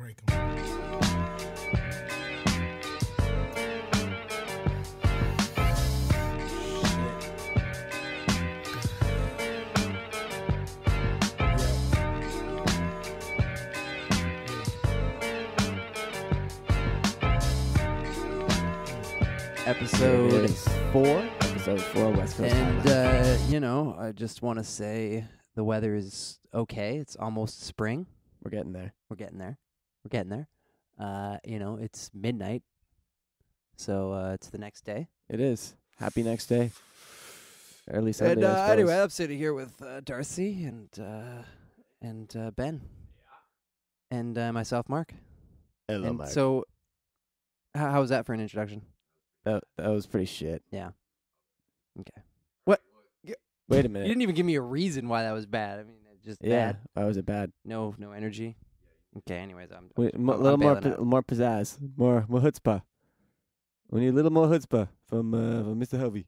break them. Episode 4 of West Coast And, Highlife. I just want to say the weather is okay. It's almost spring. We're getting there. We're getting there. It's midnight. So it's the next day. It is. Happy next day. Early Sunday, I suppose. Anyway, I'm sitting here with Darcy and Ben. And myself, Mark. Hello, And Mark. so, how was that for an introduction? That was pretty shit. Yeah. Okay. Wait a You minute. didn't even give me a reason why that was bad. I mean, it's just Yeah. bad. Why was it bad? No energy. Okay. Anyways, I'm A I'm little bailing out. more pizzazz. More chutzpah. We need a little more chutzpah from Mr. Hovey.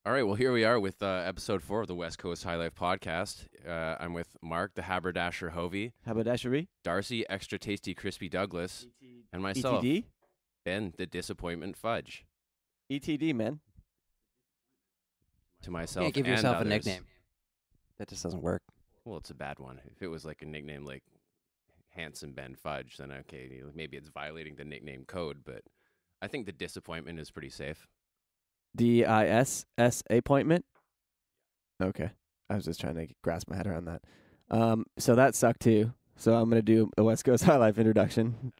All right, well, here we are with episode 4 of the Westcoast Highlife podcast. I'm with Mark, the haberdasher Hovey, Haberdashery? Darcy, extra tasty crispy Douglas, and myself, ETD? Ben, the disappointment fudge. ETD, man. To myself, Can't give and yourself a others. nickname. That just doesn't work. Well, it's a bad one. If it was like a nickname like Handsome Ben Fudge, then okay, maybe it's violating the nickname code. But I think the disappointment is pretty safe. DISS appointment? Okay. I was just trying to grasp my head around that. So that sucked too. So I'm going to do a West Coast Highlife introduction.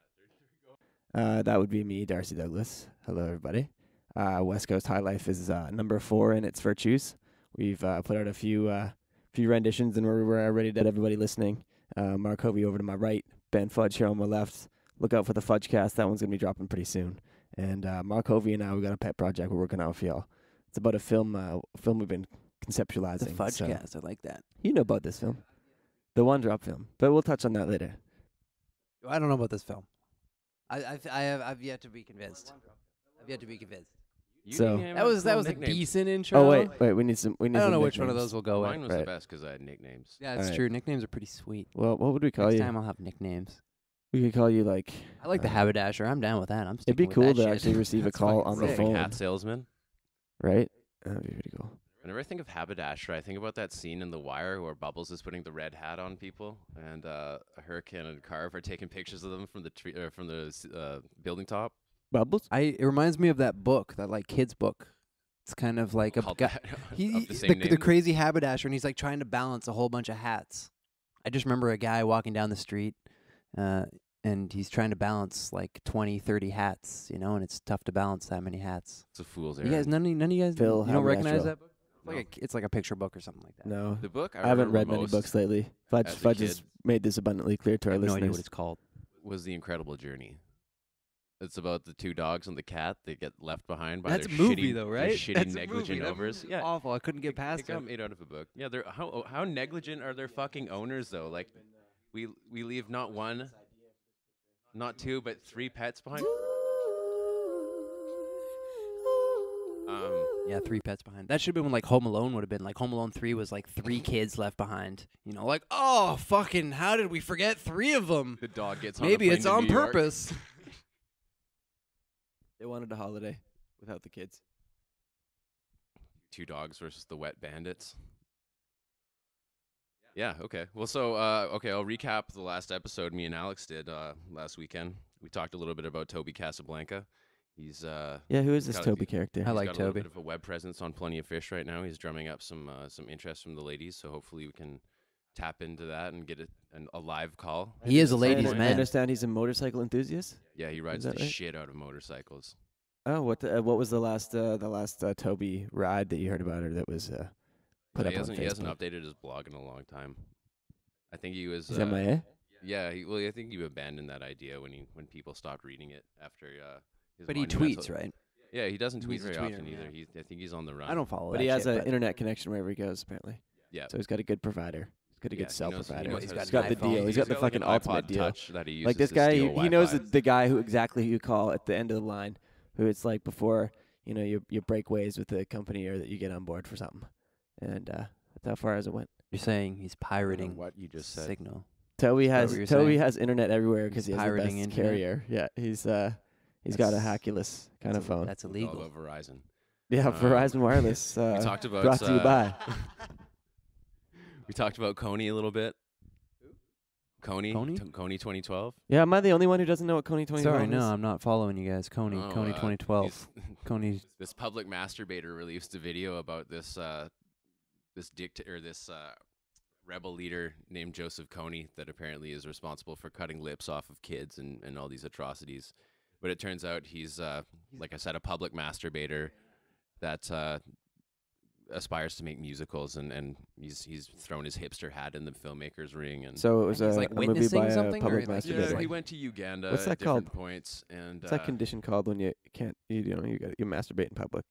That would be me, Darcy Douglas. Hello, everybody. West Coast Highlife is number 4 in its virtues. We've put out a few renditions, and we're ready to let everybody listening. Mark Hovey over to my right, Ben Fudge here on my left. Look out for the Fudgecast. That one's going to be dropping pretty soon. And Mark Hovey and I, we got a pet project we're working on for y'all. It's about a film we've been conceptualizing. The Fudgecast, I like that. You know about this film. The One Drop film. But we'll touch on that later. I don't know about this film. I've yet to be convinced. So- came That up was with that cool was a nicknames. decent intro. Oh, wait. We need some I don't know which one of nicknames. those will go Mine with. was the Right. best because I had nicknames. Yeah, it's Alright. true. Nicknames are pretty sweet. Well, what would we call Next you? time I'll have nicknames. We could call you like... I like the haberdasher. I'm down with that. I'm It'd be sticking with cool that to shit. actually receive a That's call fucking on the sick. phone. Hat salesman. Right? That'd be pretty cool. Whenever I think of haberdasher, I think about that scene in The Wire where Bubbles is putting the red hat on people, and Hurricane and Carve are taking pictures of them from the tree from the building top. Bubbles? It reminds me of that book, that like kids book. It's kind of like a Called guy. that of He the same the name. crazy haberdasher, and he's like trying to balance a whole bunch of hats. I just remember a guy walking down the street, and he's trying to balance like 20, 30 hats, and it's tough to balance that many hats. It's a fool's You errand. guys, none of you guys, Phil you don't recognize Haberdasher. that book? It's like a picture book or something like that. No. The book I haven't remember read many most books lately. as a Fudge has kid. made this abundantly clear to I our have no idea listeners. what it's called. was The Incredible Journey. It's about the 2 dogs and the cat. They get left behind by That's a their movie, shitty, though, their right? shitty That's a negligent movie. That owners. movie was Yeah, awful. I couldn't get past it got it. made out of a book. Yeah, they're how negligent are their fucking owners though? Like, we leave not 1, not 2, but 3 pets behind. Yeah, 3 pets behind. That should have been when like Home Alone would have been. Like Home Alone 3 was like 3 kids left behind. Like, oh, fucking, how did we forget 3 of them? The dog gets on Maybe the it's plane to on New York. purpose. They wanted a holiday without the kids. 2 dogs versus the wet bandits. Yeah, okay. Well, so, I'll recap the last episode me and Alex did last weekend. We talked a little bit about Toby Casablanca. He's Yeah, who is this got a Toby few- character? I he's like got a little Toby. bit of a web presence on Plenty of Fish right now. He's drumming up some interest from the ladies, so hopefully we can tap into that and get a live call. He is a I ladies' I man. understand he's a motorcycle enthusiast. Yeah, he rides the that right? shit out of motorcycles. Oh, what was the last Toby ride that you heard about, or that was put He up on hasn't Facebook? updated his blog in a long time. I think he was Is MIA? yeah. I think he abandoned that idea when people stopped reading it after. His But he monumental- tweets, right? Yeah, he doesn't tweet He's a very tweeter, often either. yeah. I think he's on the run. I don't follow But that he has shit, an internet connection wherever he goes, apparently. Yeah. So he's got a good provider. He's got a Yeah, good cell he knows- he provider. knows He's how got to He's got the an iPhone. deal. He's got the like fucking an ultimate iPod deal. Touch that he uses Like this to guy, steal he knows Wi-Fi. the guy who you call at the end of the line, who it's like before you break ways with the company or that you get on board for something, and that's how far as it went. You're saying he's pirating what you just said. signal. Toby what you're Toby saying? has internet everywhere He's because he has the pirating best internet? carrier. Yeah, he's got a That's- Haculus kind of phone. That's It's all illegal. about Verizon. Yeah, Verizon Wireless. We talked about brought to you by. we talked about Coney a little bit. Coney? Coney? Coney 2012. Yeah, am I the only one who doesn't know what Coney 2012 Sorry, is? no, I'm not following you guys. Coney, Oh, Coney 2012. Coney. This public masturbator released a video about this this rebel leader named Joseph Kony that apparently is responsible for cutting lips off of kids and all these atrocities. But it turns out he's like I said, a public masturbator that aspires to make musicals, and he's thrown his hipster hat in the filmmaker's ring. And So it was He's, a, like, a movie witnessing by a something, or, public like, he's masturbator. yeah, like- he went to Uganda What's at that different called? points, and What's that condition called when you can't you masturbate in public?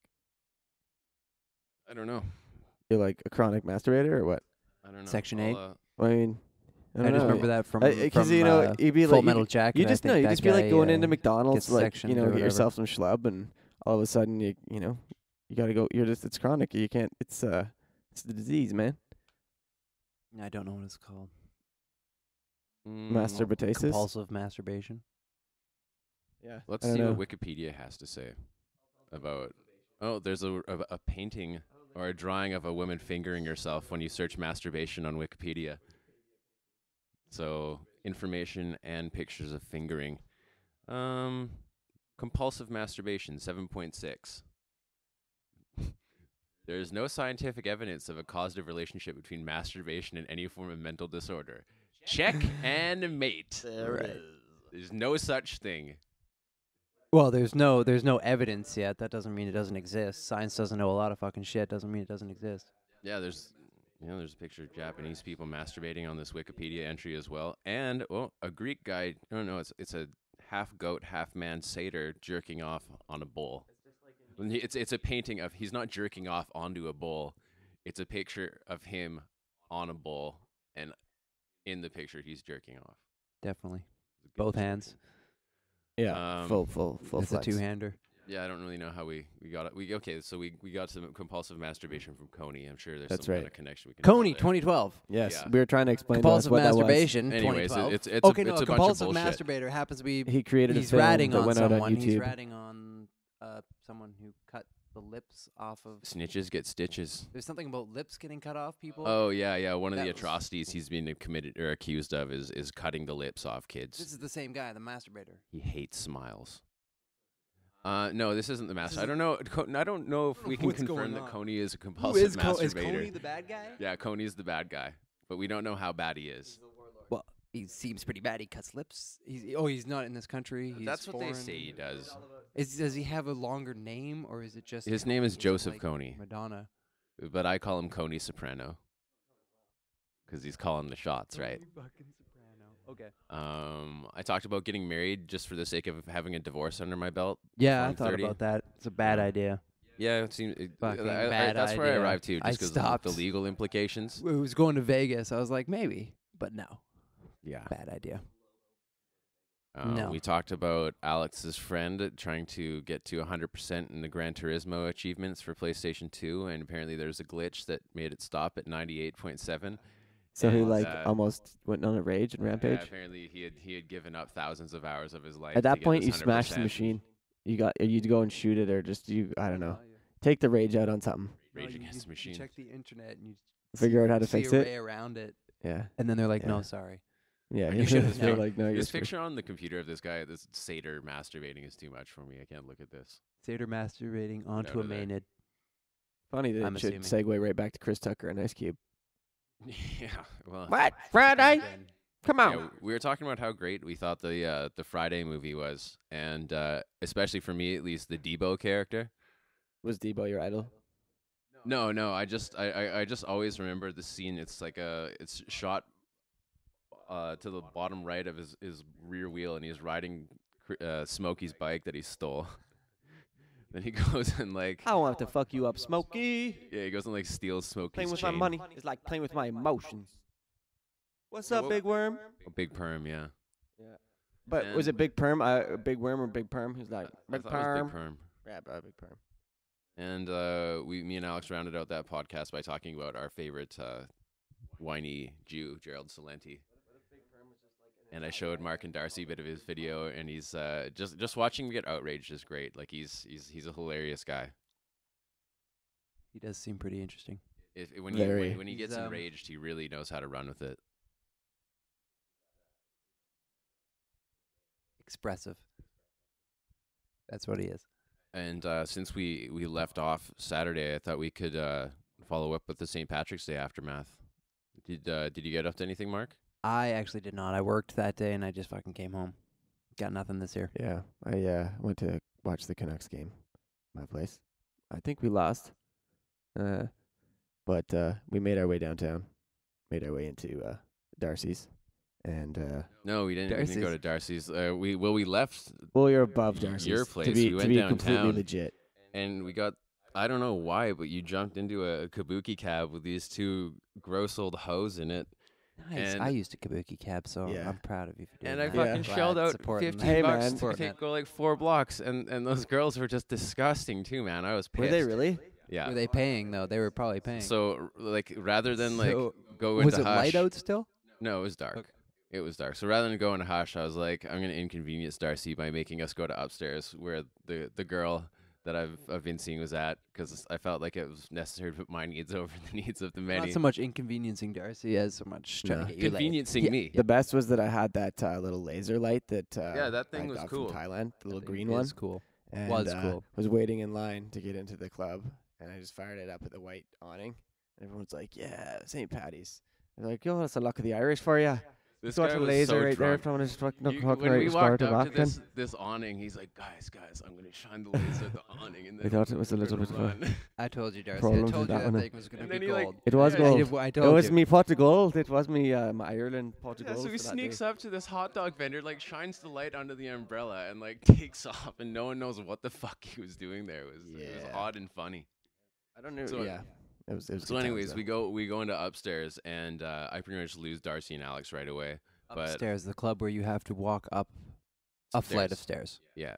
I don't know. You're like a chronic masturbator or what? I don't know. Section I'll, 8? Well, I mean, I I don't just know. remember that from Because you know you'd be Full like Metal Jacket. you I just think know you that just be like guy, going into McDonald's, gets like sectioned you know, or get whatever. yourself some schlub, and all of a sudden you know you gotta go. It's chronic. You can't. It's the disease, man. I don't know what it's called. Masturbatasis. Compulsive masturbation. Yeah. Let's I don't see know. what Wikipedia has to say about. Oh, there's a painting or a drawing of a woman fingering herself when you search masturbation on Wikipedia. So information and pictures of fingering. Compulsive masturbation 7.6. There is no scientific evidence of a causative relationship between masturbation and any form of mental disorder. Check and mate. There's no such thing. Well, there's no evidence yet. That doesn't mean it doesn't exist. Science doesn't know a lot of fucking shit. Doesn't mean it doesn't exist. Yeah, there's a picture of Japanese people masturbating on this Wikipedia entry as well, and a Greek guy. No, it's a half goat, half man satyr jerking off on a bull. It's a painting of he's not jerking off onto a bull. It's a picture of him on a bull, and in the picture he's jerking off. Definitely. It's a good Both hands. Yeah. Um, Full It's a flex. two-hander. Yeah, I don't really know how we got it. So we got some compulsive masturbation from Coney. I'm sure there's That's some kind right. of connection we can. Coney, draw there. 2012. Yes, Yeah. we were trying to explain to us Compulsive what that was. masturbation. Anyways, 2012. it's a Okay, no, bunch of compulsive bullshit. masturbator happens to be He created he's a film ratting that on went someone. out on He's YouTube. ratting on someone who cut the lips off of. Snitches get stitches. There's something about lips getting cut off. People. Oh yeah. One of That the was- atrocities he's been committed or accused of is cutting the lips off kids. This is the same guy, the masturbator. He hates smiles. No, this isn't the master. This I don't know. I don't know if we can What's confirm going that on? Coney is a compulsive masturbator. Is Coney the bad guy? Yeah, Coney's the bad guy, but we don't know how bad he is. Well, he seems pretty bad. He cuts lips. He's not in this country. He's That's what they foreign. say he does. Does he have a longer name, or is it just His name is Coney? Joseph Like Coney, Madonna. but I call him Coney Soprano because he's calling the shots, right? Fucking soprano. Okay. I talked about getting married just for the sake of having a divorce under my belt. Yeah, I I'm thought 30. about that. It's a bad idea. Yeah, it seems. Fucking bad that's where I idea. arrived to, I just because of the stopped. legal implications. It was going to Vegas. I was like, maybe, but no. Yeah. Bad idea. No. We talked about Alex's friend trying to get to 100% in the Gran Turismo achievements for PlayStation 2, and apparently there's a glitch that made it stop at 98.7. So he And, like almost went on a rage and Yeah, rampage. apparently he had given up thousands of hours of his life. At to that get point, this you smash the 100%. machine. You'd go and shoot it, or just I don't know. Take the rage out on something. Rage Against the Machine. You check the internet and you Figure out how to see fix a it. way around it, Yeah, and then they're like, Yeah. no, sorry. yeah. You You should should have feel known. like no, you're This screwed. picture on the computer of this guy, this satyr masturbating, is too much for me. I can't look at this. Satyr masturbating onto a over there. maynard. Funny that I'm it should assuming. segue right back to Chris Tucker and Ice Cube. Yeah, well. What Friday? Again. Come Yeah, on. we were talking about how great we thought the Friday movie was, and especially for me at least, the Debo character. Was Debo your idol? No, I just always remember the scene. It's like it's shot to the bottom right of his rear wheel, and he's riding Smokey's bike that he stole. Then he goes and like I want to fuck you up, Smokey. yeah, he goes and like steals Smokey's Playing with chain. my money is like playing with my emotions. What's Yeah, up, what- Big Worm? A big perm, yeah. But was it Big Perm? Big Worm or Big Perm? He's like I Big thought it was Perm. Big perm. Yeah, Big Perm. And me and Alex rounded out that podcast by talking about our favorite whiny Jew, Gerald Salenti. And I showed Mark and Darcy a bit of his video, and he's just watching him get outraged is great. Like he's a hilarious guy. He does seem pretty interesting. When Very. he He's, gets enraged, he really knows how to run with it. Expressive. That's what he is. And since we left off Saturday, I thought we could follow up with the St. Patrick's Day aftermath. Did you get up to anything, Mark? I actually did not. I worked that day and I just fucking came home. Got nothing this year. Yeah, I went to watch the Canucks game. My place. I think we lost. But we made our way downtown. Made our way into Darcy's. And No, we didn't go Darcy's. to Darcy's. We left, well, you're above Darcy's. Your To place. be, We went to be downtown. completely legit. and we got. I don't know why, but you jumped into a kabuki cab with these two gross old hoes in it. Nice. And- I used a kabuki cab, so Yeah. I'm proud of you for doing And I that. fucking Yeah. shelled Glad out supporting 15 that. Hey, bucks man. to Supporting that. go like 4 blocks, and those girls were just disgusting too, man. I was pissed. Were they really? Yeah. Were they paying though? They were probably paying. So like rather than like So, go was into it hush, light out still? No, it was dark. Okay. It was dark. So rather than go into hush, I was like, I'm gonna inconvenience Darcy by making us go to upstairs where the girl that I've been seeing was at, because I felt like it was necessary to put my needs over the needs of the many. Not so much inconveniencing Darcy as so much trying No. to get you laid. Conveniencing Yeah. me. The best was that I had that little laser light that Yeah, that thing I was got cool. from Thailand, the little That green is one. cool. And, Was cool. Was waiting in line to get into the club, and I just fired it up at the white awning. Everyone's like, "Yeah, St. Patty's." They're like, "Yo, that's the luck of the Irish for you." This Got guy a was laser so right there drunk. from his fucking You- fucking when we right walked start to up to walk in. this awning, he's like, guys, I'm gonna shine the laser at the awning, and I then thought it was a we're little gonna bit of a- run." I told you, Darcy. Problems I with told you that that one. thing was going to And be then he, like- gold. It was Yeah, gold. I It told was you. me pot of gold. It was me my Ireland pot of Yeah, gold. so he for that sneaks day. up to this hot dog vendor, like shines the light under the umbrella, and like takes off, and no one knows what the fuck he was doing there. It was Yeah. odd and funny. I don't know. So- yeah, it was. It was. So, good times, anyways, though. we go into upstairs, and I pretty much lose Darcy and Alex right away. But Upstairs, the club where you have to walk up a flight of stairs. yeah,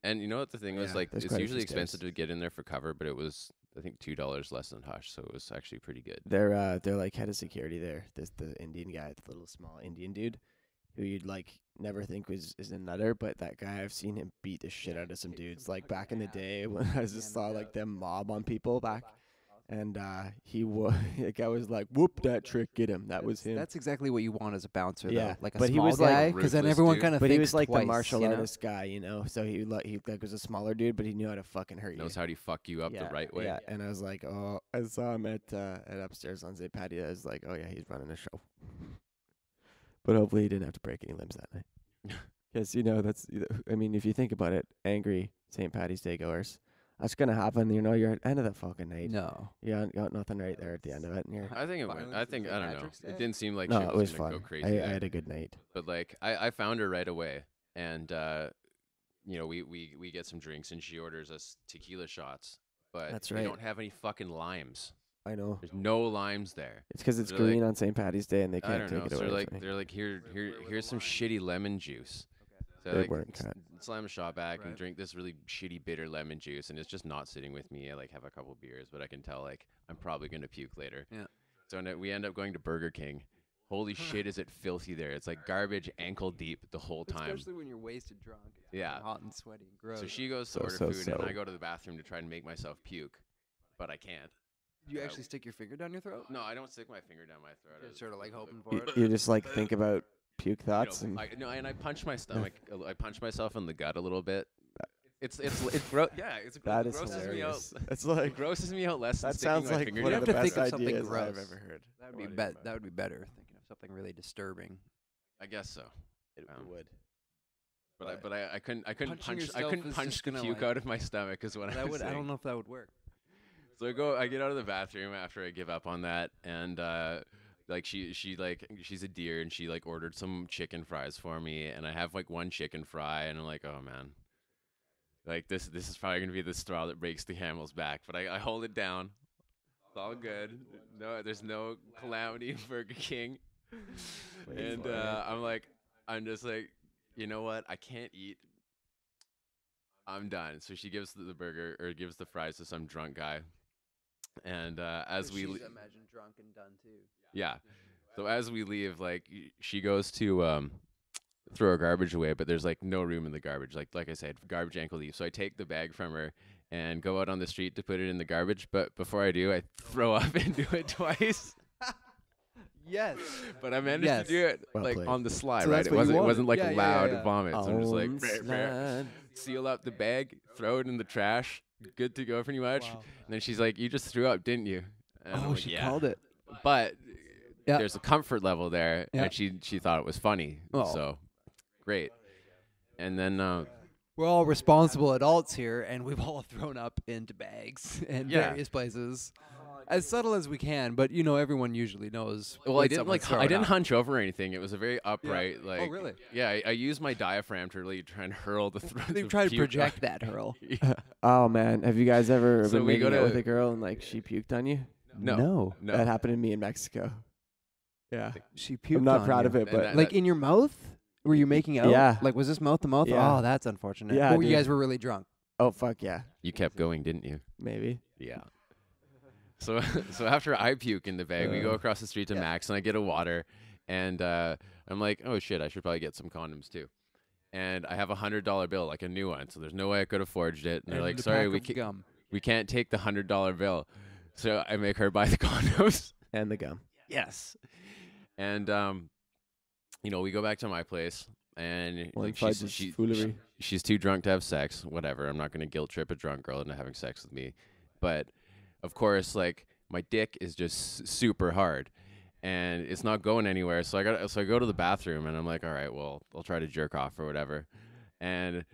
and you know what the thing was Yeah, like? there's It's quite a usually few stairs. expensive to get in there for cover, but it was I think $2 less than Hush, so it was actually pretty good. They're like head of security there. The Indian guy, the little small Indian dude, who you'd like never think is a nutter, but that guy, I've seen him beat the shit out of some dudes. Like back in the day when I just saw like them mob on people back, and he the guy was like, "Whoop that trick, get him." That was him. That's exactly what you want as a bouncer, Yeah, though. Like a but he small was, like, guy, because then ruthless everyone dude. kind of But thinks he was like twice, the martial you know? artist guy, you know. So he was a smaller dude, but he knew how to fucking hurt you. Knows how to fuck you up yeah, the right way. Yeah, and I was like, oh, I saw him at upstairs on St. Patty. I was like, oh yeah, he's running a show. But hopefully he didn't have to break any limbs that night. Because that's, I mean, if you think about it, angry St. Patty's Day goers, that's gonna happen. You're at the end of the fucking night. No. You got nothing right there at the end of it, and you're. I think it went. Violence I on think St. I don't know. Patrick's Day? It didn't seem like No, shit it was gonna fun. go crazy. I there. had a good night. But like I found her right away, and we get some drinks, and she orders us tequila shots, but That's we right. don't have any fucking limes. I know. There's no limes there. It's 'cause it's They're like- green on St. Patty's Day, and they I can't don't take know. it So away. they're like here's some shitty lemon juice. So They like, weren't cut. slam a shot back and Right. drink this really shitty bitter lemon juice, and it's just not sitting with me. I like have a couple beers, but I can tell like I'm probably gonna puke later. Yeah. So we end up going to Burger King. Holy shit, is it filthy there? It's like garbage ankle deep the whole time. Especially when you're wasted drunk. Yeah. Hot and sweaty and gross. So she goes to So, order so, food, and so. I go to the bathroom to try and make myself puke, but I can't. Did you actually stick your finger down your throat? No, I don't stick my finger down my throat. Just sort of like hoping You, for it. you just like think about puke thoughts, and and I punch my stomach. I punch myself in the gut a little bit. It's yeah, it's that is grosses me out. hilarious. It's It like grosses me out less than that sticking sounds my like finger one You of have the to best think of something ideas I've gross. ever heard. That would be that would be better. Thinking of something really disturbing. I guess so. It Um, would. But I couldn't Punching punch yourself is punch just the gonna, puke like- out of my stomach is what I That was would. I saying. don't know if that would work. So I get out of the bathroom after I give up on that, and like she's a dear, and she like ordered some chicken fries for me, and I have like one chicken fry, and I'm like, oh man, like this is probably gonna be the straw that breaks the camel's back, but I hold it down. It's all good. No, there's no calamity in Burger King, and for it. I'm just like, you know what? I can't eat. I'm done. So she gives the burger or gives the fries to some drunk guy. And as we imagine drunk and done too. yeah. So as we leave, like she goes to throw her garbage away, but there's like no room in the garbage. Like I said, garbage ankle deep. So I take the bag from her and go out on the street to put it in the garbage. But before I do, I throw up and do it twice. Yes. But I managed Yes. to do it Well like played. on the slide, So right? that's It what you wasn't like wanted. loud Yeah. vomits. I'm just like On "Brr, brr." slide. Seal up the bag, throw it in the trash. Good to go pretty much. Wow. And then she's like, "You just threw up, didn't you?" And I'm Oh, like, she "Yeah." called it. But Yeah. there's a comfort level there, Yeah. and she thought it was funny. Oh. So great. And then We're all responsible adults here, and we've all thrown up into bags in Yeah. various places, as subtle as we can. But you know, everyone usually knows. well, when I didn't someone's I throwing didn't up. hunch over or anything. It was a very upright like. Oh, really? Yeah, I used my diaphragm to really try and hurl the throat. They try to project that hurl. Oh man, have you guys ever So been we making go out to- with a girl and like she puked on you? No. That happened to me in Mexico. Yeah, She puked. I'm not on proud you. of it, And but that- Like in your mouth? Were you making out? Yeah. Like was this mouth to mouth? Yeah. Oh, that's unfortunate. Yeah, Or you dude. guys were really drunk. oh fuck yeah, You kept going, didn't you? maybe. Yeah. So so after I puke in the bag, we go across the street to Yeah. Max, and I get a water, and I'm like, oh shit, I should probably get some condoms too. And I have $100 bill, like a new one, so there's no way I could have forged it. And they're like, a sorry, pack of gum. we can't take the $100 bill. So I make her buy the condoms. And the gum. Yes. And you know, we go back to my place, and One like fudge is foolery. she's too drunk to have sex. Whatever. I'm not gonna guilt trip a drunk girl into having sex with me. But of course, like my dick is just super hard, and it's not going anywhere. So I go to the bathroom, and I'm like, all right, well, I'll try to jerk off or whatever. And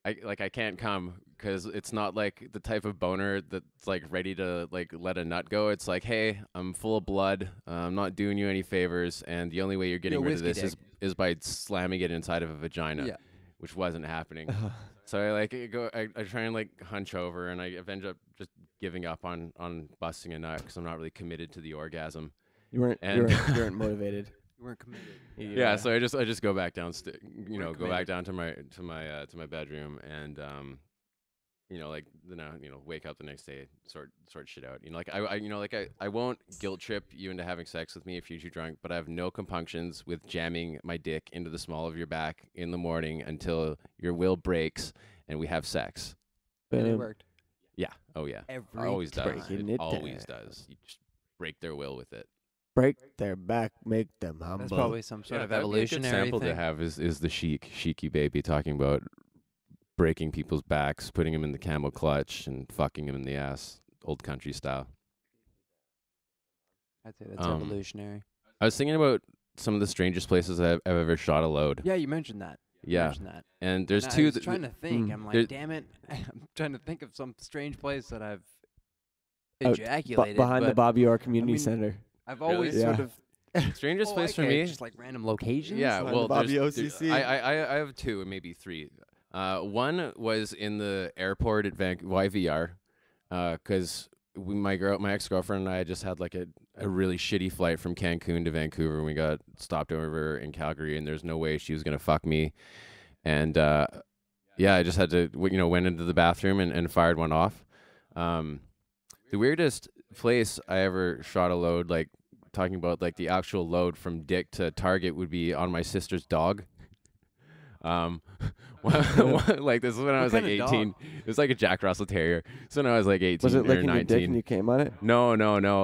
I can't come because it's not like the type of boner that's like ready to like let a nut go. It's like, hey, I'm full of blood. I'm not doing you any favors, and the only way you're getting rid of whiskey this is by slamming it inside of a vagina, Yeah. which wasn't happening. So I try and like hunch over, and I end up just giving up on busting a nut because I'm not really committed to the orgasm. You weren't. And- You weren't motivated. You weren't committed. Yeah, so I just go back downstairs, We're go back down to my bedroom, and wake up the next day, sort shit out. Like I won't guilt trip you into having sex with me if you're too drunk, but I have no compunctions with jamming my dick into the small of your back in the morning until your will breaks and we have sex. And it Boom. worked. Yeah. Oh yeah. Every Always does. Breaking It it always down. does. You just break their will with it. Break their back, make them humble. That's probably some sort of that'd be a good evolutionary sample thing. to have is the Sheiky baby talking about breaking people's backs, putting them in the camel clutch, and fucking them in the ass, old country style. I'd say that's Um, evolutionary. I was thinking about some of the strangest places I've ever shot a load. Yeah, you mentioned that. You Yeah, mentioned that. and there's And two. I was that- trying to think. Mm. I'm like, There- damn it. I'm trying to think of some strange place that I've Out ejaculated. behind the but Bobby Orr Community mean, Center. I've Really? always Yeah. sort of. strangest place for okay, me. Just like random locations? Yeah, Behind well, the Bobby there's- OCC. I have two, maybe three. One was in the airport at YVR, because my ex-girlfriend and I just had like a really shitty flight from Cancun to Vancouver, and we got stopped over in Calgary, and there's no way she was gonna fuck me, and yeah, I just had to went into the bathroom and fired one off. The weirdest place I ever shot a load, like talking about like the actual load from dick to target, would be on my sister's dog. Like this is when I was like kind of 18. dog? It was like a Jack Russell Terrier. So when I was like 18 Was it or licking your dick 19. and you came on it? No.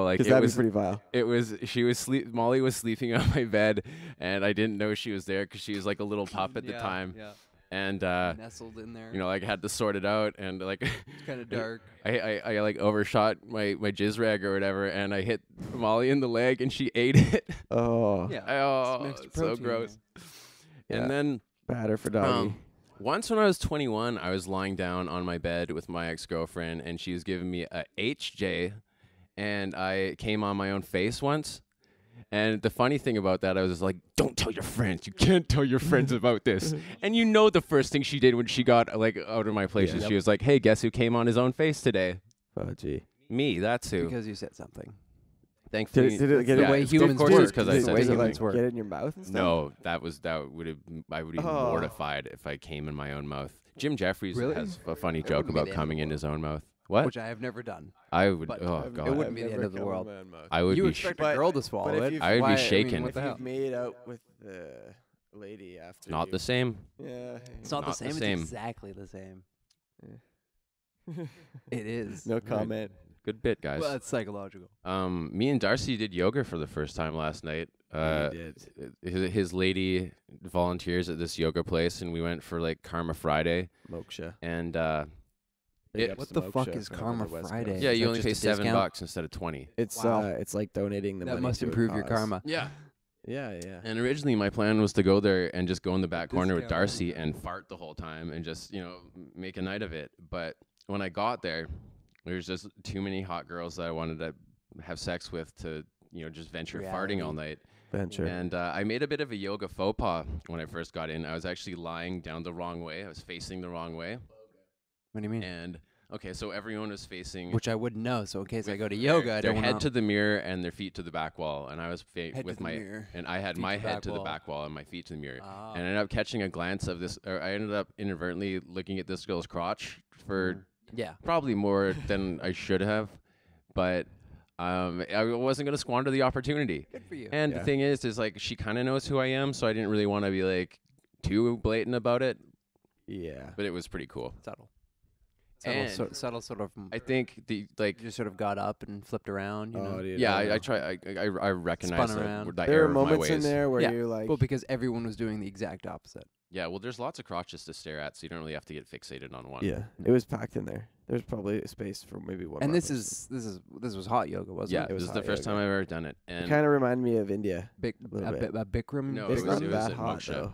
Like Because it that'd was be pretty vile. it was she was Molly was sleeping on my bed, and I didn't know she was there because she was like a little pup at the time, Yeah. and Nestled in there. like I had to sort it out, and like It's kind of dark. I like overshot my jizz rag or whatever, and I hit Molly in the leg, and she ate it. Oh, Yeah. Oh, Some extra it's so protein in gross. Yeah. And then batter for doggy. once when I was 21, I was lying down on my bed with my ex-girlfriend, and she was giving me a HJ, and I came on my own face once. And the funny thing about that, I was just like, don't tell your friends. You can't tell your friends about this. And the first thing she did when she got like out of my place is she was like, hey, guess who came on his own face today? Oh, gee. Me, that's who. Because you said something. Thankfully, Did it get the it? way it's humans of course work. it's because I Did said the way Did it, humans something. like, work. get it in your mouth and stuff? No, I would be Oh. mortified if I came in my own mouth. Jim Jeffries Really? has a funny That joke wouldn't be about the end of coming the in world. his own mouth. What? Which I have never done. I would. but Oh I've god. it wouldn't be the end never of the come world. in my mouth. I would You be. expect But- a girl to swallow but if it. you've- I would be Why- shaken. I mean, what If the hell? you've made out with the lady after. Not the same. Yeah. It's not the Not the same. same. It's exactly the same. Yeah. It is. No Right. comment. Good bit, guys. Well, it's psychological. Me and Darcy did yoga for the first time last night. You did. His lady volunteers at this yoga place, and we went for like Karma Friday. Moksha. And Big It- ups What to the fuck Moksha is from Karma the West Friday? Coast. yeah, Is you that only just pay a discount? $7 instead of 20. It's Wow. it's like donating the That money must to a improve your cause. karma. Yeah. Yeah, yeah. And originally my plan was to go there and just go in the back corner with Discount. Darcy and fart the whole time and just, make a night of it. But when I got there was just too many hot girls that I wanted to have sex with to, just venture farting all night. Venture. And I made a bit of a yoga faux pas when I first got in. I was actually lying down the wrong way. I was facing the wrong way. What do you mean? And okay, so everyone was facing Which I wouldn't know. So in case I with go to their- yoga, I their don't head know. to the mirror and their feet to the back wall, and I was Head with to the my mirror, and I had feet my to the head back to the wall. back wall and my feet to the mirror. Ah. And I ended up catching a glance of this, or I ended up inadvertently looking at this girl's crotch for Yeah. probably more than I should have, but I wasn't gonna squander the opportunity. Good for you. And Yeah. the thing is like she kind of knows who I am, so I didn't really want to be like too blatant about it, Yeah. but it was pretty cool. Subtle. And Subtle sort of. I think you just sort of got up and flipped around. You know? dude, yeah, I know. I try. I recognize around. that There error are of my moments in ways. there where Yeah. you're like, Well, because everyone was doing the exact opposite. Yeah, well, there's lots of crotches to stare at, so you don't really have to get fixated on one. yeah, it was packed in there. There's probably a space for maybe one. And more this person. this was hot yoga, wasn't Yeah, it? It this was is the hot first yoga. time I've ever done it, It and kind of reminded me of India. A little bit. Bikram. No, It's it not was that at hot Moksha. though.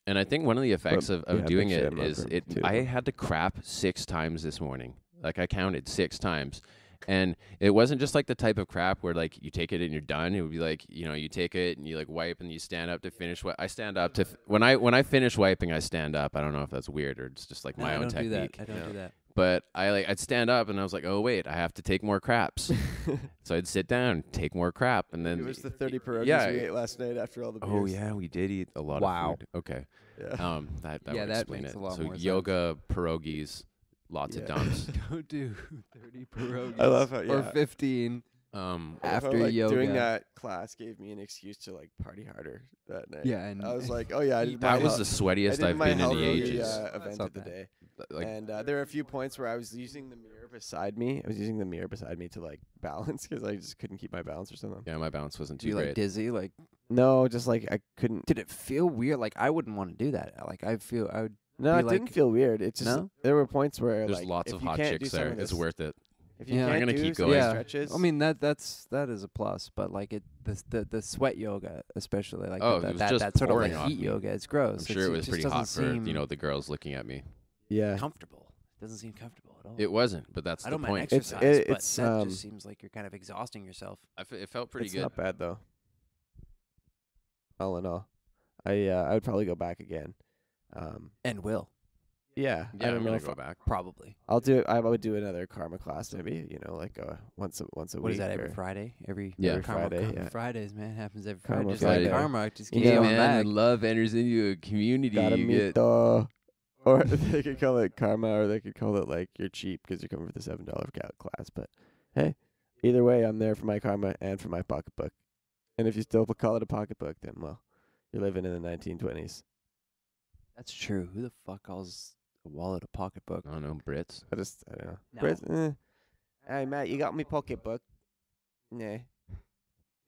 and I think one of the effects of yeah, doing big it fan is of it. too. I had to crap 6 times this morning. Like I counted 6 times. And it wasn't just like the type of crap where like you take it and you're done. It would be like, you take it and you like wipe and you stand up to finish. I stand up to when I finish wiping, I stand up. I don't know if that's weird or it's just like my own technique. I don't do that. But I'd stand up and I was like, oh wait, I have to take more craps. So I'd sit down, take more crap, and then It was the 30 pierogies yeah. we ate last night after all the beers. Oh yeah, we did eat a lot Wow. of food. Okay. Yeah. That Yeah, would that explain makes it. a lot So more sense. yoga, pierogies, lots of Yeah. dumps. Go do 30 pierogies. I love how Or yeah. 15 I love how, after like, yoga. doing that class gave me an excuse to like party harder that night. Yeah, and I was like, oh yeah, I did that my was hel- the I sweatiest did I've my been in healthy, ages. event That's of not the bad. day. Like, And there were a few points where I was using the mirror beside me. I was using the mirror beside me to like balance because I just couldn't keep my balance or something. yeah, my balance wasn't Do you too like great. dizzy? Like, No, just like I couldn't. did it feel weird? Like, I wouldn't want to do that. Like, I would. No, be it didn't like- feel weird. It just No? there were points where There's like, lots if of you hot can't do chicks some there. of It's this- worth it. If you Yeah. can't I'm gonna do keep some of going. the Yeah. stretches, I mean, that is a plus, but like the sweat yoga, especially like Oh, that, it was that, just that sort of pouring like on heat me. yoga. It's gross. I'm sure it was just pretty doesn't hot for seem the girls looking at me. yeah, comfortable. It doesn't seem comfortable at all. It wasn't, but that's I the don't mind point. exercise, but it's, that just seems like you're kind of exhausting yourself. It felt pretty it's good. not bad though. All in all, I would probably go back again. And will Yeah, I Yeah, don't I'm know gonna if go back. probably. I'll do. I would do another karma class maybe. Like once a What week. is that? Every or- Friday? Every Yeah. karma, Friday, karma yeah. Fridays, man, happens every Karma Friday. Just Friday. like karma, just You keeps know, going back. when love enters into a community, Gotta you meet get the. Or they could call it karma, or they could call it like you're cheap because you're coming for the $7 class. But hey, either way, I'm there for my karma and for my pocketbook. And if you still call it a pocketbook, then well, you're living in the 1920s. That's true. Who the fuck calls a wallet a pocketbook? I don't know, Brits. I don't know. No. Brits, Hey Matt, you got me pocketbook? Nah.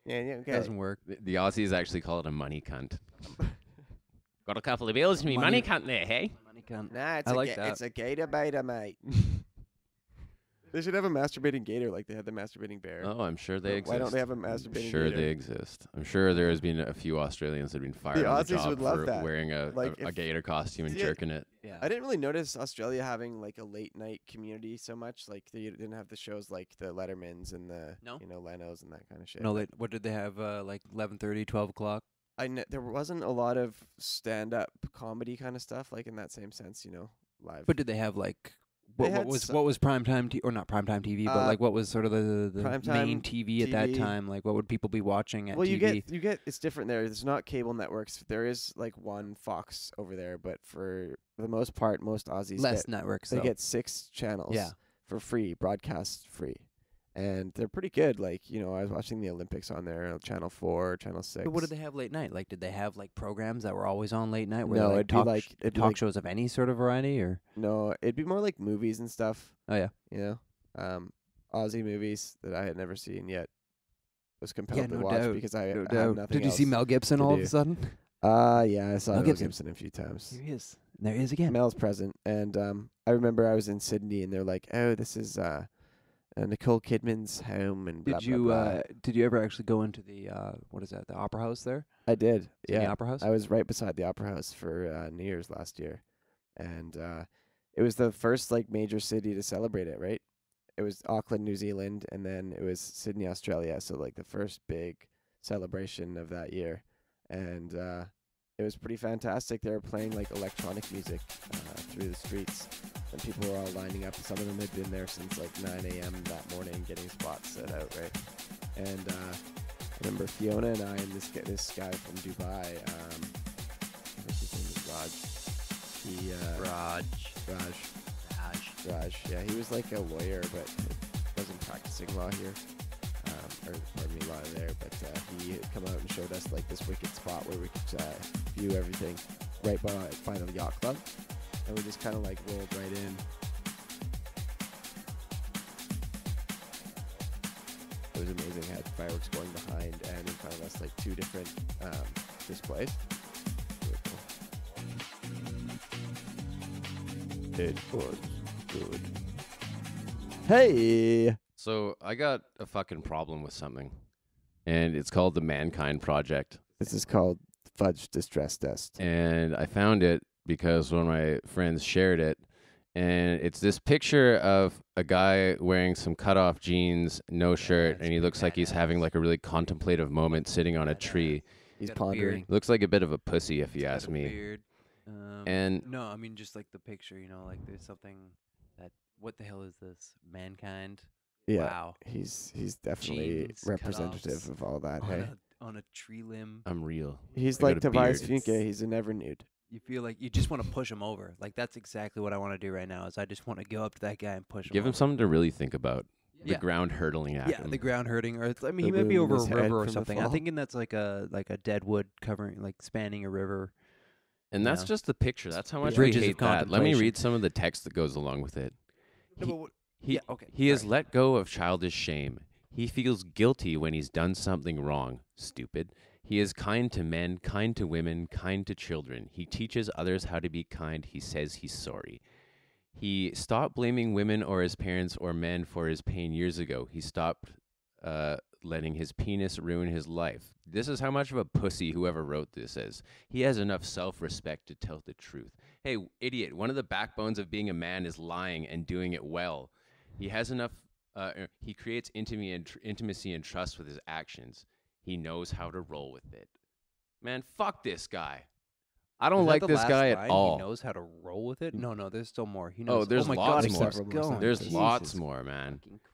Yeah, okay. Doesn't work. The Aussies actually call it a money cunt. Got a couple of bills to me, money cunt there, hey? Money cunt. Nah, I like that. it's a gator beta, mate. They should have a masturbating gator like they had the masturbating bear. Oh, I'm sure they exist. Why don't they have a I'm masturbating sure gator? they exist. I'm sure there has been a few Australians that have been fired The on the Aussies job would love for that. wearing a Like, if- gator costume and See, jerking it. Yeah. I didn't really notice Australia having like a late night community so much. Like they didn't have the shows like the Lettermans and the No? Lenos and that kind of shit. No, what did they have? Like 11:30, 12 o'clock. There wasn't a lot of stand up comedy kind of stuff like in that same sense, live. But did they have like They what had was some- what was primetime or not primetime TV, but like what was sort of the primetime main TV at that TV. time? Like what would people be watching at well, TV? you get it's different there. There's not cable networks. There is like one Fox over there, but for the most part, most Aussies Less networks. they though. get 6 channels Yeah. for free, broadcast free. and they're pretty good. Like, you know, I was watching the Olympics on there, Channel 4, Channel 6. But what did they have late night? Like, did they have like programs that were always on late night? Where No, they, it'd be talk like it'd be talk like shows of any sort of variety, or no, it'd be more like movies and stuff. oh yeah, You know, Aussie movies that I had never seen yet. Was compelled to no watch doubt, because I no had doubt. nothing Did you see else Mel Gibson to all of do. a sudden? Yeah, I saw Mel Mel Gibson. Gibson a few times. Here he is. And there he is again. Mel's present, and I remember I was in Sydney, and they're like, "Oh, this is Nicole Kidman's home," and blah, Did you blah, blah. did you ever actually go into the what is that, the Opera House there? I did, Sydney yeah. Opera House. I was right beside the Opera House for New Year's last year, and it was the first like major city to celebrate it. Right, it was Auckland, New Zealand, and then it was Sydney, Australia. So like the first big celebration of that year, and it was pretty fantastic. They were playing like electronic music through the streets, and people were all lining up. Some of them had been there since like 9 a.m. that morning, getting spots set out, right? And I remember Fiona and I and this guy from Dubai. I think his name is Raj. He Raj. Yeah, he was like a lawyer, but wasn't practicing law here. Or pardon me, law there. But he had come out and showed us like this wicked spot where we could view everything right by the yacht club, and we just kind of like rolled right in. It was amazing. Had fireworks going behind and in front of us, like two different displays. Really cool. It was good. Hey. So I got a fucking problem with something, and it's called the Mankind Project. This is called Fudge Distress Test. And I found it because one of my friends shared it, and it's this picture of a guy wearing some cut-off jeans, no shirt, and he looks like he's having like a really contemplative moment sitting on a tree. He's Got a pondering. beard. Looks like a bit of a pussy, if you Got ask a me. beard. And no, I mean just like the picture, you know, like there's something that what the hell is this? Mankind? Yeah. Wow. He's definitely Jeans, representative cutoffs, of all that. On Hey, on a tree limb. I'm real. he's I like got a Tobias beard. Funke. He's a never nude. You feel like you just want to push him over. Like that's exactly what I want to do right now. Is I just want to go up to that guy and push him. Give him over. something to really think about. The Yeah. ground hurtling at Yeah, him. the ground hurting, or I mean, The he might be wound in over a his head river or from the something. I'm fall. thinking that's like a dead wood covering, like spanning a river. And that's Yeah. just the picture. That's how much Bridges we of hate that. Let me contemplation. read some of the text that goes along with it. No, but what- He, yeah, okay, he has sorry. let go of childish shame. He feels guilty when he's done something wrong. Stupid. He is kind to men, kind to women, kind to children. He teaches others how to be kind. He says he's sorry. He stopped blaming women or his parents or men for his pain years ago. He stopped letting his penis ruin his life. This is how much of a pussy whoever wrote this is. He has enough self-respect to tell the truth. Hey, idiot, one of the backbones of being a man is lying and doing it well. He has enough, he creates intimacy and trust with his actions. He knows how to roll with it. Man, fuck this guy. I don't Is that like the this last guy line? at all. He knows how to roll with it. No, there's still more. He Oh, knows. there's my lots God, more. it keeps going. There's Jesus lots more, man. fucking Christ.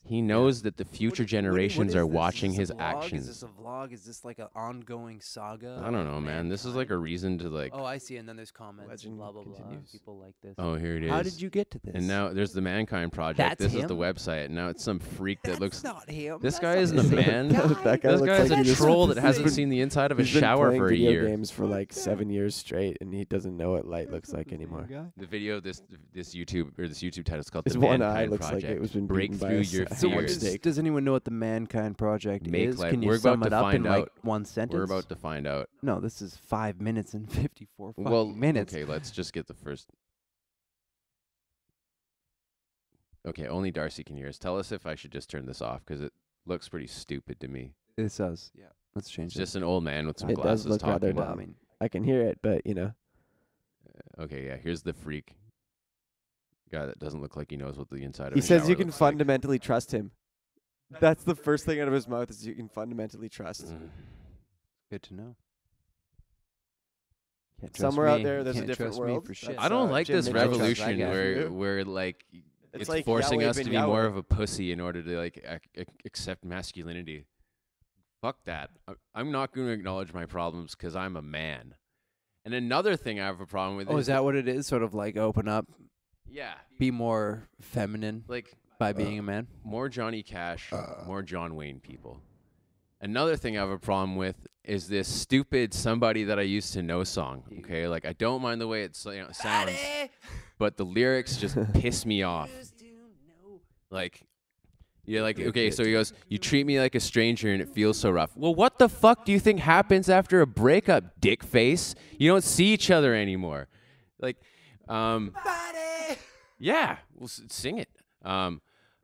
He knows that the future generations what are is this? watching Is his this a vlog? actions. Is this a vlog? Is this like an ongoing saga? I don't know, man. This is like a reason to like. Oh, I see. And then there's comments. Legend Blah blah blah. continues. People like this. Oh, here it is. How did you get to this? And now there's the Mankind Project. That's This is the him? website. And now it's some freak that That's looks. not him. This That's guy not isn't a the man. guy. That guy This looks guy's like a he just- troll that hasn't seen the inside of a He's been shower playing for a video year. games for like 7 years straight, and he doesn't know what light looks like anymore. The video, this YouTube title is called His "The one Mankind eye looks Project." like it was been Break beaten by through a your sa- So Fears. what Steak. does anyone know what the Mankind Project Make is? life- Can you we're sum about it to up find in like out. one sentence? We're about to find out. No, this is 5 minutes and 54 fucking Well, minutes. okay, let's just get the first. Okay, only Darcy can hear us. Tell us if I should just turn this off because it looks pretty stupid to me. It does. Yeah. Let's change It's it. just an old man with some It does glasses look rather talking. Well, I dumb. mean, I can hear it, but you know, Okay, yeah. Here's the freak guy that doesn't look like he knows what the inside of. he a says shower you can looks like. fundamentally trust him. That's the first thing out of his mouth is you can fundamentally trust. Mm. good to know. Can't trust Somewhere out me. there, there's a Can't different trust me world. for shit. That's- I don't uh, like Jim this Mitchell trusts that revolution guy. where like it's like forcing Yahweh us to bin be more Yahweh. of a pussy in order to like accept masculinity. Fuck that. I'm not going to acknowledge my problems because I'm a man. And another thing I have a problem with Oh, is that what it is? Sort of like open up, yeah, be more feminine. like By being a man. More Johnny Cash, more John Wayne people. Another thing I have a problem with is this stupid "Somebody That I Used to Know" song. Okay, like I don't mind the way it sounds, but the lyrics just piss me off. Like, you're like, okay, so he goes, "You treat me like a stranger and it feels so rough." Well, what the fuck do you think happens after a breakup, dick face? You don't see each other anymore. Like, yeah, well, sing it.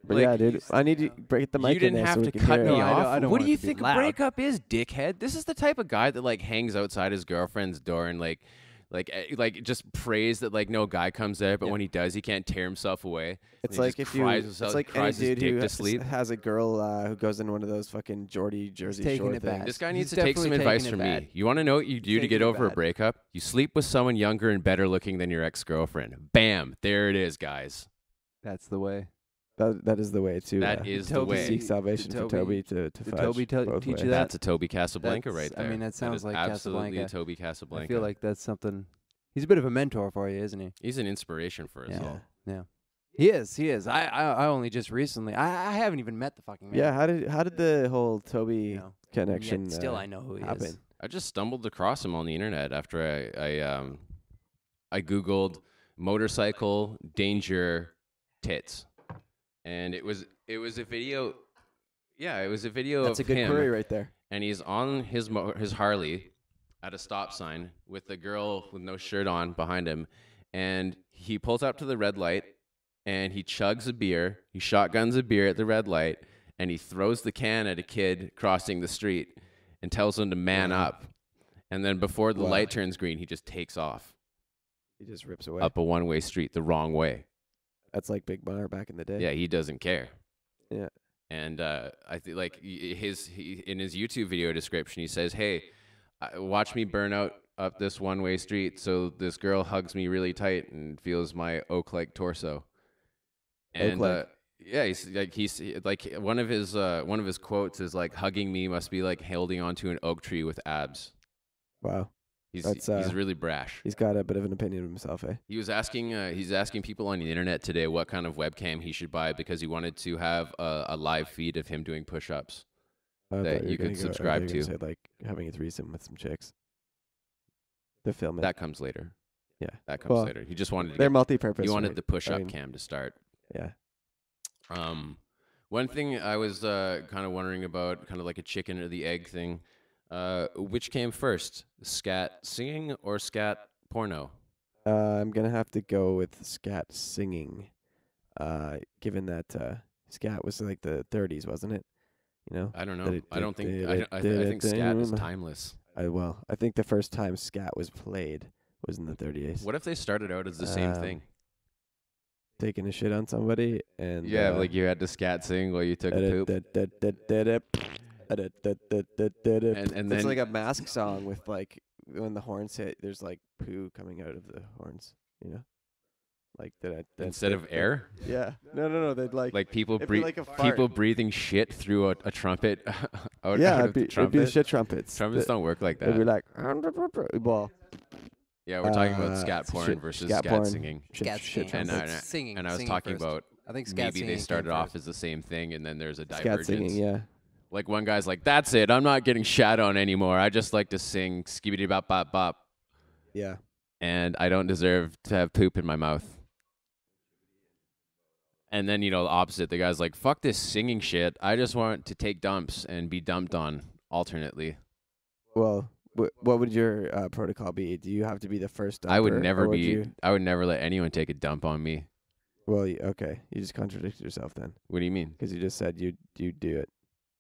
But Like, yeah, dude, I need to break the mic. you didn't in there have so we to can cut hear me it. off. I don't What want do you it to be think a loud. breakup is, dickhead? This is the type of guy that like hangs outside his girlfriend's door and like just prays that like no guy comes there, but when he does, he can't tear himself away. It's And he like just if you, cries it's himself- like any cries his dude dick who to sleep. has a girl who goes in one of those fucking Geordie Jersey taking Shore it back. things. This guy He's needs to take some definitely advice taking from it me. bad. You want to know what you do to taking get it over a bad. breakup? You sleep with someone younger and better looking than your ex-girlfriend. Bam, there it is, guys. That's the way. That is the way to That is the Toby way. seek salvation Did for Toby to did fudge Toby both teach ways. you that? That's a Toby Casablanca That's- right I there. mean, that sounds is like absolutely Casablanca. a Toby Casablanca. I feel like that's something. He's a bit of a mentor for you, isn't he? he's an inspiration for us Yeah. all. Yeah. He is. I only just recently. I haven't even met the fucking man. Yeah, how did the whole Toby You know, connection Yet still, I know who he happen? is. I just stumbled across him on the internet after I googled motorcycle danger tits, and it was a video. Yeah, it was a video That's a of good him, query right there. and he's on his Harley at a stop sign with a girl with no shirt on behind him, and he pulls up to the red light, and he chugs a beer. He shotguns a beer at the red light, and he throws the can at a kid crossing the street and tells him to man up. And then before the Wow. light turns green, he just takes off He just rips away. up a one-way street the wrong way. That's like Big Bar back in the day. Yeah, he doesn't care. Yeah. And I think like in his YouTube video description, he says, "Hey, watch me burn out up this one-way street so this girl hugs me really tight and feels my oak-like torso." And Oak-like. yeah, he's like one of his quotes is like, "Hugging me must be like holding onto an oak tree with abs." Wow. He's That's, really brash. He's got a bit of an opinion of himself, eh? He's asking people on the internet today what kind of webcam he should buy because he wanted to have a live feed of him doing push-ups. I That thought you were could gonna go- I subscribe thought you were to. gonna say, like having a threesome with some chicks. To film it. That comes later. Yeah. That comes Well, later. He just wanted to They're get, multi-purpose. he right? wanted the push-up I mean, cam to start. Yeah. One thing I was kind of wondering about, kind of like a chicken or the egg thing. Which came first, scat singing or scat porno? I'm gonna have to go with scat singing, given that scat was like the 30s, wasn't it? You know. I don't know. Did it- I don't think. did I, it- don't- I, did I it think scat is then? timeless. I think the first time scat was played was in the 30s. What if they started out as the same thing? Taking a shit on somebody and Yeah, like you had to scat sing while you took a poop. And it's then like a mask song with like when the horns hit, there's like poo coming out of the horns, you know, like that. instead of air, Yeah. No. They'd like people it'd be like a people fart. breathing shit through a trumpet. out yeah, of it'd be, the it'd be trumpet. the shit trumpets. Trumpets don't work like It'd be that. like well, Yeah, we're talking about scat it's porn shit- versus scat scat porn. singing. Scat shit singing. And trumpets. I- Singing. And I was singing talking first. about I think scat maybe singing they came started off first. as the same thing, and then there's a scat divergence. singing. Yeah. Like one guy's like, "That's it. I'm not getting shat on anymore. I just like to sing skibidi bop bop bop, Yeah. and I don't deserve to have poop in my mouth." And then, the opposite. The guy's like, "Fuck this singing shit. I just want to take dumps and be dumped on alternately." Well, what would your protocol be? Do you have to be the first? I would dumper, never or would be. You, I would never let anyone take a dump on me. well, okay. You just contradicted yourself then, What do you mean? because you just said you do it.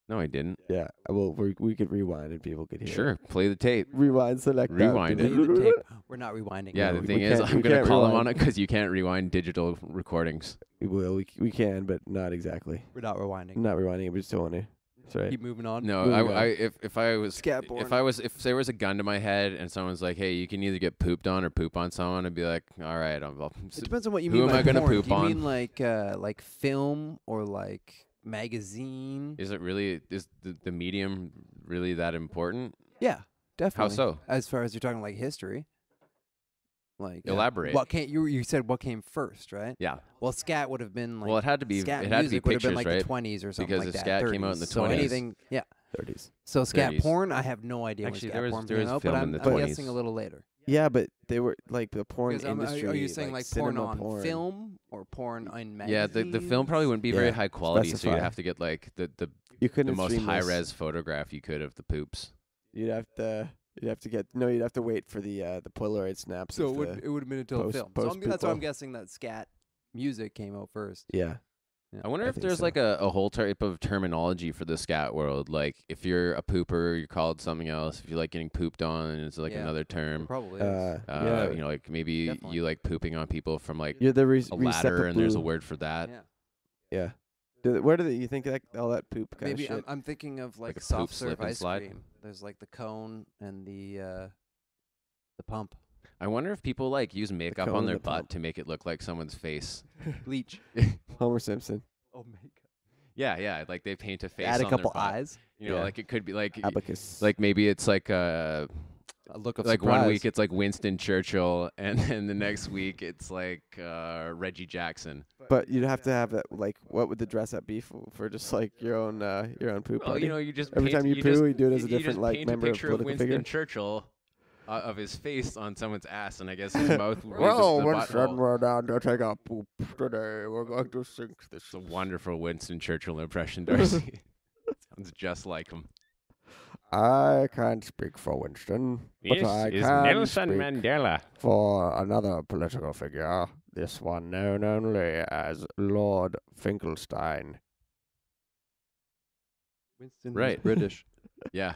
No, I didn't. Yeah. Well, we could rewind and people could hear. it. Sure, play the tape. Rewind, select. that, Rewind it. Play the tape. We're not rewinding. Yeah, No, the we thing is, can't- I'm we gonna can't call him on rewind. it because you can't rewind digital recordings. We can, but not exactly. We're not rewinding. Not rewinding it, we still want to. That's right. Keep moving on. No, Moving on. if I was Scat porn. if there was a gun to my head and someone's like, "Hey, you can either get pooped on or poop on someone," I'd be like, "All right, I'll It depends on what you Who mean am by I gonna porn. poop Do you on? mean like film or like magazine? Is the medium really that important? Yeah, definitely. How so? As far as you're talking like history. Like Elaborate. What came? You said what came first, right? Yeah. Well, scat would have been like. Well, it had to be. Scat It had to be music would have been pictures, like right? the 20s or something Because like if that. scat came out in the 30s. So 20s. anything, yeah. 30s. So scat 30s. porn, I have no idea Actually, when scat porn there came was out, film but in the I'm 20s. guessing a little later. Yeah, but they were like the porn Because, industry. are you saying like porn cinema on porn. film or porn on magazines? Yeah, the film probably wouldn't be very Yeah, high quality, so specify. you'd have to get like the You couldn't most stream high this. res photograph you could of the poops. You'd have to get you'd have to wait for the Polaroid snaps. So of it the, would have been until post- film. So post that's why I'm people. guessing that scat music came out first. yeah. I wonder I if think there's so. like a whole type of terminology for the scat world. Like if you're a pooper, you're called something else. If you like getting pooped on, it's like Yeah. another term. Probably is. Yeah. You know, like maybe Definitely. you like pooping on people from like You're the a ladder, and there's a receptacle. word for that. Yeah. Yeah. Where do you think that all that poop kind Maybe of shit? I'm thinking of like, a poop soft slip serve and ice slide. cream. There's like the cone and the pump. I wonder if people like use makeup cone on and their the butt pump. to make it look like someone's face. Bleach. Homer Simpson. Oh, makeup. Yeah, like they paint a face. Add a on couple their butt. eyes. You know, Yeah. like it could be like Abacus. like maybe it's like A look of like surprise. 1 week it's like Winston Churchill, and then the next week it's like Reggie Jackson. But you'd have to have that. Like, what would the dress up be for just like your own poop Well, party? you know, you just Every paint, time you just, poo, you do it as a you different just like paint member a of picture of political Winston figure. Churchill of his face on someoone's ass, and I guess his mouth would be Well, the Winston, butthole. we're down to take a poop today. We're going to sink this. It's a wonderful Winston Churchill impression, Darcy. Sounds just like him. I can't speak for Winston, but I can speak Mandela. for another political figure. This one known only as Lord Finkelstein. Winston was Right. British. Yeah.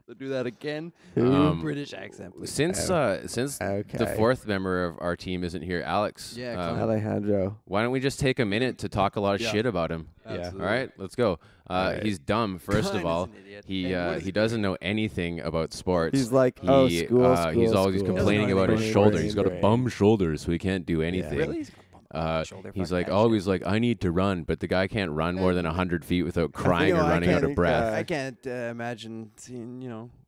So do that again. British accent, please. Since the Okay. fourth member of our team isn't here, Alex. Yeah, come Alejandro. why don't we just take a minute to talk a lot of Yeah. shit about him? Absolutely. All right, let's go. Alright. He's dumb. First Klein of all, is an idiot. he And what is he doesn't know anything about sports. He's like, He, oh, school, he's always school. complaining Doesn't about know his anything. shoulder. He's got a Brain. bum shoulder, so he can't do anything. Really? He's got a bump on his shoulder. He's Fuck like that always like, I need to run, but the guy can't run more than 100 feet without crying know, or I running out can't of breath. shit. I can't imagine seeing,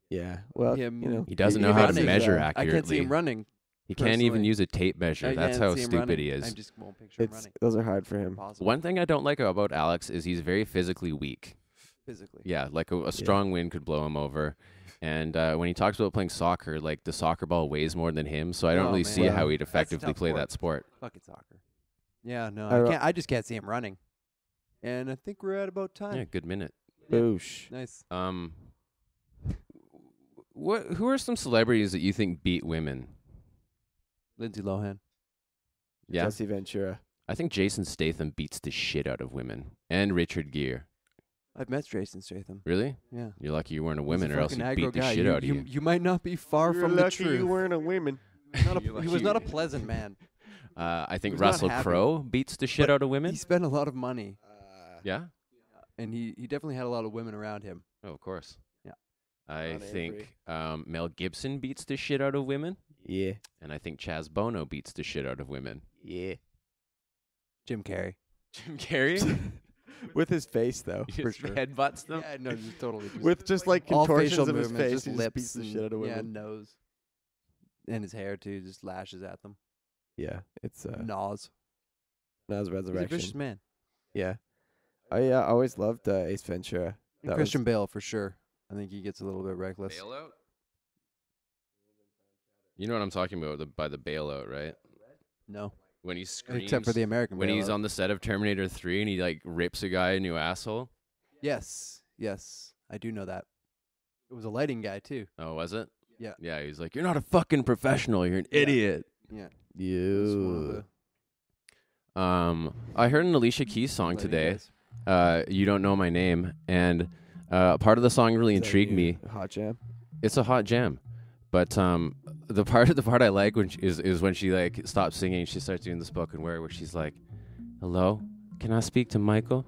Yeah. Well, him- you know, He doesn't know how to running. measure I accurately. can't see him running. He can't even personally. use a tape measure. I That's can't how see him stupid running. he I is. just won't picture him running. those are hard for him. Impossible. One thing I don't like about Alex is he's very physically weak. Physically. Yeah, like a strong wind could blow him over. And when he talks about playing soccer, like the soccer ball weighs more than him, so I don't Oh, really man. see Wow. how he'd That's a effectively tough play sport. that sport. Fucking soccer. Yeah, no, I I ro- can't. I just can't see him running. And I think we're at about time. Yeah, good minute. Boosh. Nice. Who are some celebrities that you think beat women? Lindsay Lohan. Yeah, Jesse Ventura. I think Jason Statham beats the shit out of women, and Richard Gere. I've met Jason Statham. Really? Yeah. You're lucky you weren't a He's woman, or else fucking he'd aggro beat the guy. shit you, out of you. You might not be far from the truth. You weren't a woman. Not a- You're he was not a lucky. pleasant man. I think He's not Russell happy. Crowe beats the shit But out of women. He spent a lot of money, Yeah. and he definitely had a lot of women around him. Oh, of course. Yeah. I Ron think Mel Gibson beats the shit out of women, Yeah. and I think Chaz Bono beats the shit out of women. Yeah. Jim Carrey. Jim Carrey With his face, though, He for just sure. headbutts them. Yeah, no, just totally. Just With just like all contortions facial of his movements, face, just he lips, beats the and, shit out of yeah, women. nose, and his hair too, just lashes at them. Yeah, it's Gnaws. Nas He's a vicious Resurrection. man. Yeah, I always loved Ace Ventura. And That Christian Bale for sure. I think he gets a little bit reckless. Bailout? You know what I'm talking about by the bailout, right? No, When he screams. except for the American. when he's bailout. on the set of Terminator 3 and he like rips a guy a new asshole. Yes, I do know that. It was a lighting guy too. Oh, was it? Yeah. Yeah, he's like, you're not a fucking professional. You're an idiot. Yeah. It was one of You. the I heard an Alicia Keys song lighting today. guys. You Don't Know My Name, and part of the song really intrigued me. Hot jam. It's a hot jam, but the part I like is when she like stops singing, she starts doing the spoken word where she's like, "Hello, can I speak to Michael?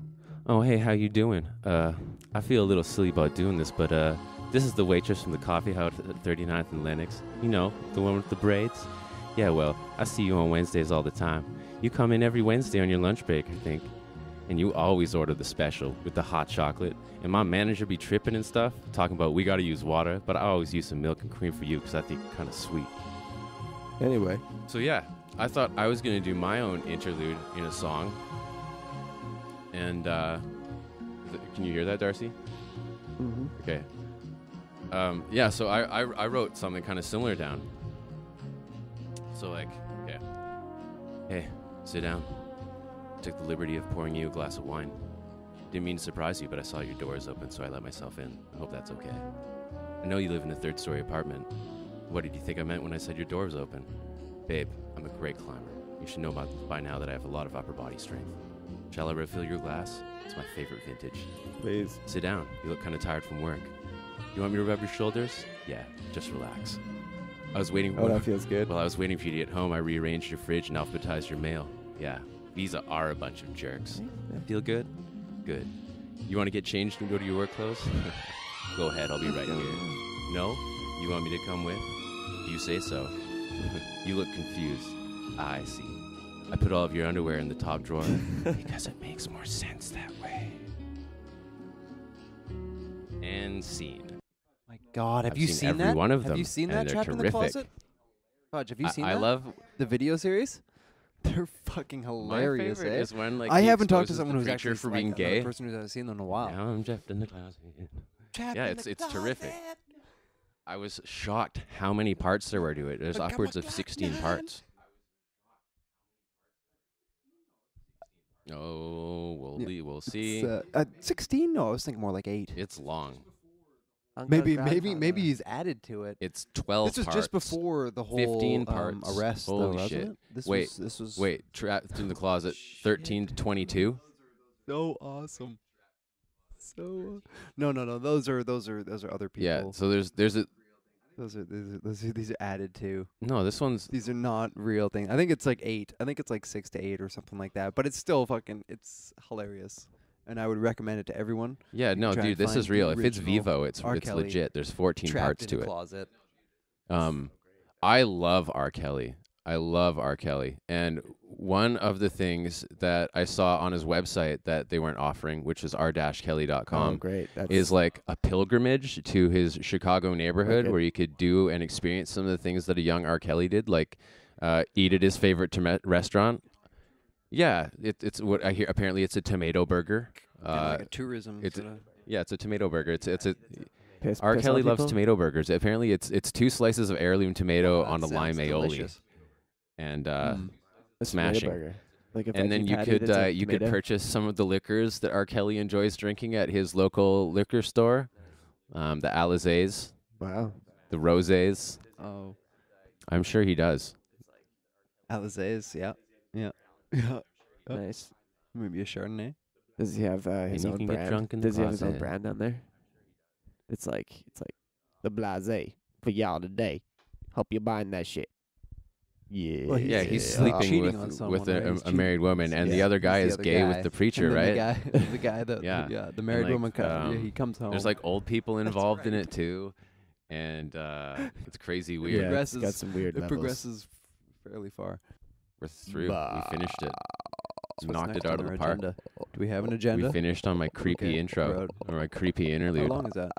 Oh, hey, how you doing? I feel a little silly about doing this, but this is the waitress from the coffee house at 39th and Lenox. You know, the one with the braids. Yeah, well, I see you on Wednesdays all the time. You come in every Wednesday on your lunch break, I think. And you always order the special with the hot chocolate. And my manager be tripping and stuff, talking about we got to use water, but I always use some milk and cream for you because I think you're kind of sweet. Anyway, So yeah, I thought I was gonna do my own interlude in a song. And can you hear that, Darcy? mm-hmm. Okay. Yeah, so I wrote something kind of similar down. So like, okay. Hey, sit down. Took the liberty of pouring you a glass of wine. Didn't mean to surprise you, but I saw your doors open, so I let myself in. I hope that's okay. I know you live in a third-story apartment. What did you think I meant when I said your door was open? Babe, I'm a great climber. You should know by now that I have a lot of upper body strength. Shall I refill your glass? It's my favorite vintage. Please. Sit down. You look kind of tired from work. You want me to rub your shoulders? Yeah, just relax. I was waiting. Oh, that feels good. While I was waiting for you to get home, I rearranged your fridge and alphabetized your mail. Yeah, these are a bunch of jerks. Feel good? Good. You want to get changed and go to your work clothes? Go ahead, I'll be right here. No? You want me to come with? You say so. You look confused. I see. I put all of your underwear in the top drawer because it makes more sense that way. And scene. My God, have I've you seen seen every that? one of Have them, you seen and that they're Trapped in the terrific. Closet? Fudge, have you seen I that? love The video series? They're fucking my hilarious. favorite Eh? is when like I he haven't talked to exposes someone the who's preacher actually for like being another gay. person who hasn't seen them in a while. Now I'm trapped in the closet. Trapped Yeah, in the it's terrific. closet. I was shocked how many parts there were to it. There's But come upwards on, of 16 man. parts. Oh, we'll see. It's 16? No, I was thinking more like 8. It's long. Maybe he's added to it. It's 12 This was parts. just before the whole 15 parts. arrest, Holy though, wasn't shit. it? This Wait, was Wait, trapped in the closet 13 to 22? so awesome. So no. Those are other people. Yeah, so there's a These are added to. no, this one's These are not real things. I think it's like 8. I think it's like 6 to 8 or something like that. But it's still it's hilarious, and I would recommend it to everyone. yeah, no, try and dude, this find is the real. If it's original Vivo, it's R. Kelly legit. There's 14 Trapped parts in to the it. closet. I love R. Kelly. I love R. Kelly. And one of the things that I saw on his website that they weren't offering, which is r-kelly.com, Oh, great. That's is like a pilgrimage to his Chicago neighborhood Okay. where you could do and experience some of the things that a young R. Kelly did, like eat at his favorite restaurant. Yeah, it's what I hear. Apparently, it's a tomato burger. Like a tourism. it's sorta. Yeah, it's a tomato burger. It's a piss R. on Kelly loves people? tomato burgers. Apparently, it's 2 slices of heirloom tomato That on a lime sounds aioli, delicious. and A tomato smashing. burger. Like a And then veggie you patty could that's a you could tomato? purchase some of the liquors that R. Kelly enjoys drinking at his local liquor store, the Alizés, Wow. the Rosés. Oh, I'm sure he does. Alizés. Yeah. Yep. Nice. Maybe a Chardonnay. Does he have his you own can get brand? drunk in the Does he have his own closet. brand down there? It's like the blase for y'all today. Hope you're buying that shit. Yeah. Well, Yeah, he's Yeah. sleeping Cheating on with someone, right? He's a married woman, and the Yeah, other guy he's is the other gay guy. with the preacher, And then right? The guy that Yeah. the married like, woman he comes home. There's like old people involved in right. it too, and it's crazy It weird. Yeah, it's progresses- got some weird it levels. progresses fairly far. We're through. We finished it. So what's Knocked next it out on of our the park. agenda? Do we have an agenda? We finished on my creepy Okay, intro road. or my creepy How interlude. long is that?